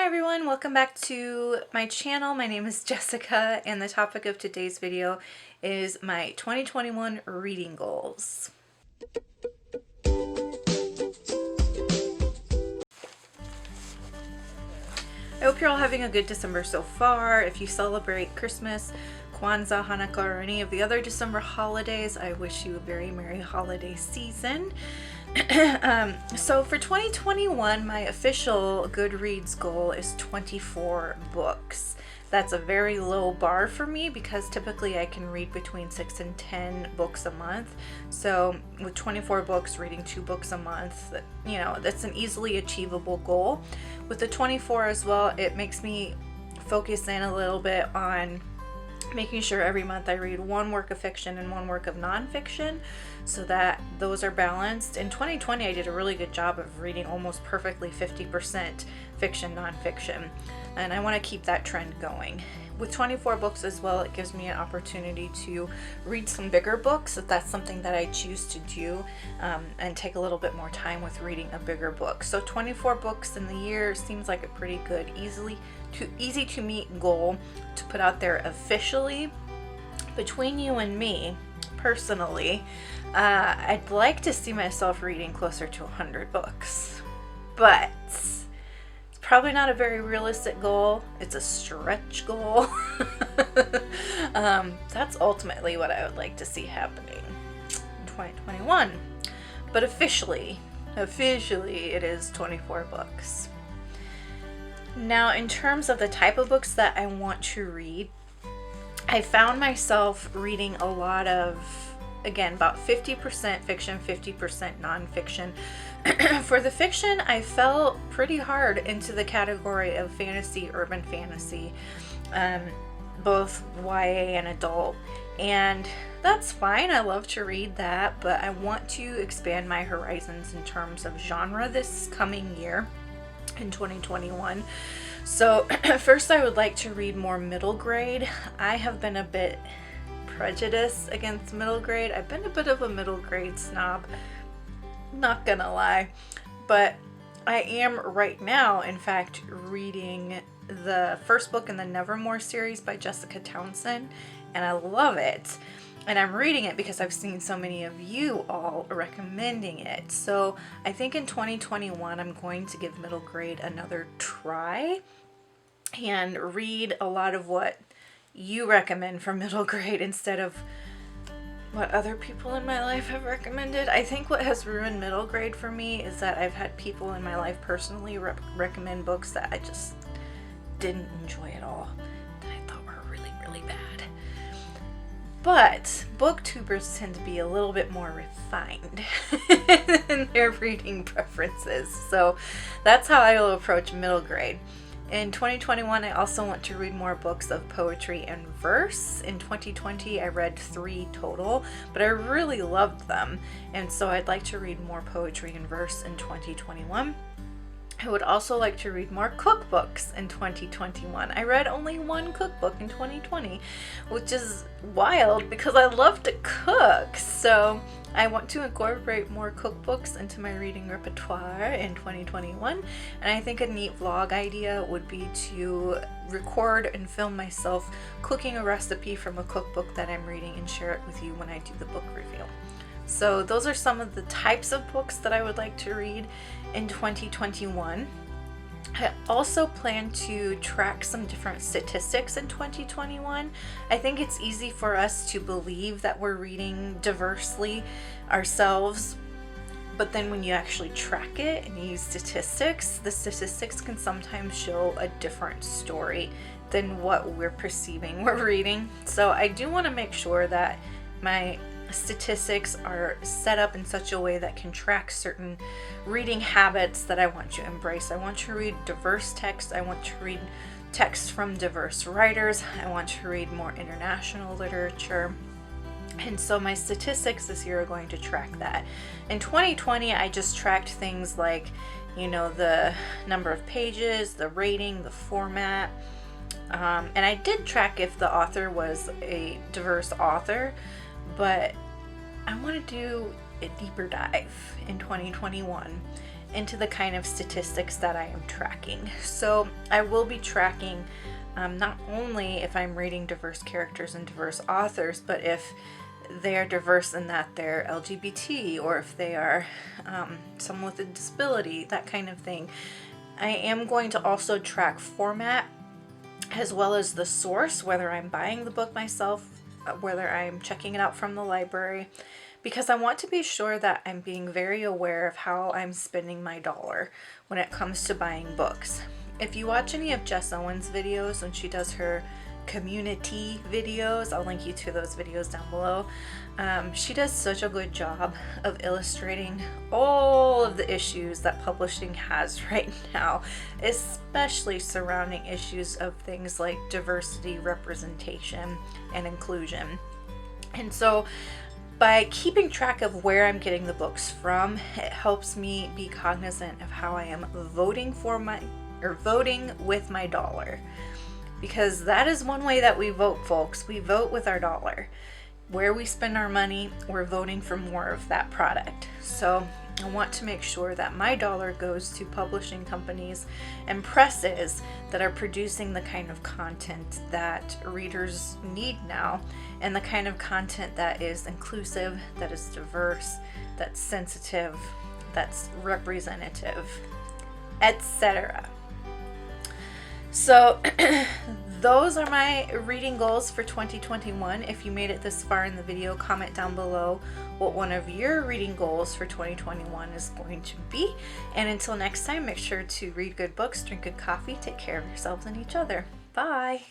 everyone, welcome back to my channel. My name is Jessica and the topic of today's video is my 2021 reading goals. I hope you're all having a good December so far. If you celebrate Christmas, Kwanzaa, Hanukkah, or any of the other December holidays, I wish you a very merry holiday season. So for 2021, my official Goodreads goal is 24 books. That's a very low bar for me because typically I can read between 6 and 10 books a month. So with 24 books, reading 2 books a month, that's an easily achievable goal. With the 24 as well, it makes me focus in a little bit on making sure every month I read 1 work of fiction and 1 work of nonfiction so that those are balanced. In 2020, I did a really good job of reading almost perfectly 50% fiction, nonfiction, and I want to keep that trend going. With 24 books as well, it gives me an opportunity to read some bigger books if that's something that I choose to do, and take a little bit more time with reading a bigger book. So 24 books in the year seems like a pretty good, easy to meet goal to put out there officially. Between you and me, personally, I'd like to see myself reading closer to 100 books, but probably not a very realistic goal. It's a stretch goal. That's ultimately what I would like to see happening in 2021. But officially, it is 24 books. Now, in terms of the type of books that I want to read, I found myself reading a lot of, again, about 50% fiction, 50% nonfiction. For the fiction, I fell pretty hard into the category of fantasy, urban fantasy, both YA and adult, and that's fine. I love to read that, but I want to expand my horizons in terms of genre this coming year in 2021. So first, I would like to read more middle grade. I have been a bit prejudiced against middle grade. I've been a bit of a middle grade snob, not gonna lie, but I am right now, in fact, reading the first book in the Nevermore series by Jessica Townsend, and I love it. And I'm reading it because I've seen so many of you all recommending it. So I think in 2021, I'm going to give middle grade another try and read a lot of what you recommend for middle grade instead of what other people in my life have recommended. I think what has ruined middle grade for me is that I've had people in my life personally recommend books that I just didn't enjoy at all, that I thought were really, really bad. But booktubers tend to be a little bit more refined in their reading preferences. So that's how I will approach middle grade. In 2021, I also want to read more books of poetry and verse. In 2020, I read 3 total, but I really loved them, and so I'd like to read more poetry and verse in 2021. I would also like to read more cookbooks in 2021. I read only 1 cookbook in 2020, which is wild because I love to cook. So I want to incorporate more cookbooks into my reading repertoire in 2021. And I think a neat vlog idea would be to record and film myself cooking a recipe from a cookbook that I'm reading and share it with you when I do the book review. So those are some of the types of books that I would like to read in 2021. I also plan to track some different statistics in 2021. I think it's easy for us to believe that we're reading diversely ourselves, but then when you actually track it and use statistics, the statistics can sometimes show a different story than what we're perceiving we're reading. So I do want to make sure that my statistics are set up in such a way that can track certain reading habits that I want to embrace. I want to read diverse text. I want to read text from diverse writers. I want to read more international literature. And so my statistics this year are going to track that. In 2020, I just tracked things like, the number of pages, the rating, the format. And I did track if the author was a diverse author, but I want to do a deeper dive in 2021 into the kind of statistics that I am tracking. So I will be tracking not only if I'm reading diverse characters and diverse authors, but if they're diverse in that they're LGBT, or if they are someone with a disability, that kind of thing. I am going to also track format as well as the source, whether I'm buying the book myself, whether I'm checking it out from the library, because I want to be sure that I'm being very aware of how I'm spending my dollar when it comes to buying books. If you watch any of Jess Owens' videos when she does her community videos, I'll link you to those videos down below. She does such a good job of illustrating all of the issues that publishing has right now, especially surrounding issues of things like diversity, representation, and inclusion. And so by keeping track of where I'm getting the books from, it helps me be cognizant of how I am voting with my dollar. Because that is one way that we vote, folks. We vote with our dollar. Where we spend our money, we're voting for more of that product. So I want to make sure that my dollar goes to publishing companies and presses that are producing the kind of content that readers need now, and the kind of content that is inclusive, that is diverse, that's sensitive, that's representative, etc. So those are my reading goals for 2021. If you made it this far in the video, comment down below what one of your reading goals for 2021 is going to be. And until next time, make sure to read good books, drink good coffee, take care of yourselves and each other. Bye!